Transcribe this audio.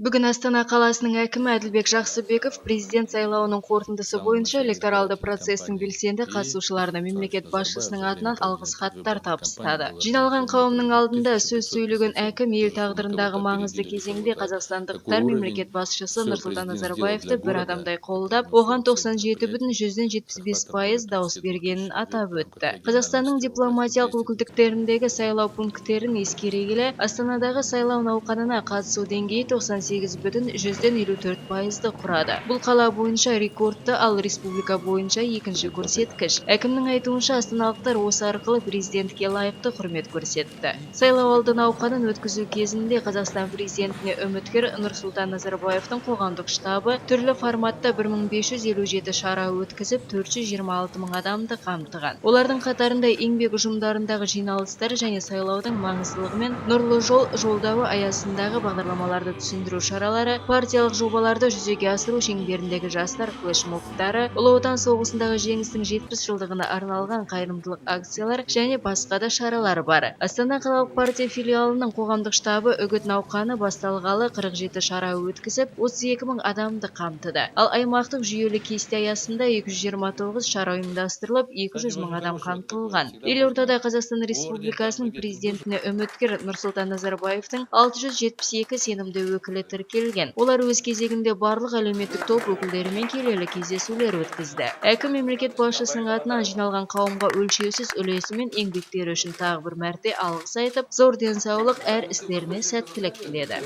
Бүгін Астана қаласының әкімі Әділбек Жақсыбеков президент сайлауының қорытындысы бойынша электоралды процестің белсенді қатысушыларына мемлекет басшысының атынан алғыс хаттар табыстады. Жиналған қауымның алдында сөз сөйлеген әкім ел тағдырындағы маңызды кезеңде қазақстандықтар мемлекет басшысы Нұрсұлтан Назарбаевты бір адамдай қолдап, оған 97,75% дауыс бергенін атап өтті. Қазақстанның дипломатиялық өкілдіктеріндегі сайлау пункттерін ескере келе, Астанадағы сайлау науқанына қатысу деңгейі 98,54%-ды құрады. Бұл қала бойынша рекордты, ал республика бойынша екінші көрсеткіш. Әкімнің айтуынша, астаналықтар осы арқылы президентке лайықты құрмет көрсетті. Сайлауалды науқанын өткізу кезінде Қазақстан президентіне үміткер Нұрсұлтан Назарбаевтың қоғамдық штабы түрлі форматта 1557 шара өткізіп, 426 мың адамды қамтыған. Олардың қатарында еңбек ұжымдарындағы жиналыстар және сайлаудың маңыздылығы мен нұрлы жол жолдауы аясындағы бағдарламаларды түсіндіру шаралары, партиялық жобаларды жүзеге асыру шеңберіндегі жастар флешмобтары, Ұлы Отан соғысындағы жеңістің 70 жылдығына арналған қайырымдылық акциялар және басқа да шаралар бар. Астана қалалық партия филиалының қоғамдық штабы үгіт науқаны басталғалы 47 шара өткізіп, 32 мың адамды қамтыды. Ал аймақтық жүйелі кесте аясында 229 шара ұйымдастырылып, 200 мың адам қамтылған. Елордада Қазақстан Республикасының президентіне үміткер Нұрсұлтан Назарбаевтың 672 сенімді өкілі тіркелген. Олар өз кезегінде барлық әлеуметтік топ өкілдерімен келелі кездесулер өткізді. Әкім мемлекет басшысының атынан жиналған қауымға өлшеусіз үлесі мен еңбектері үшін тағы бір мәрте алғыс айтып, зор денсаулық әр істеріне сәттілік тіледі.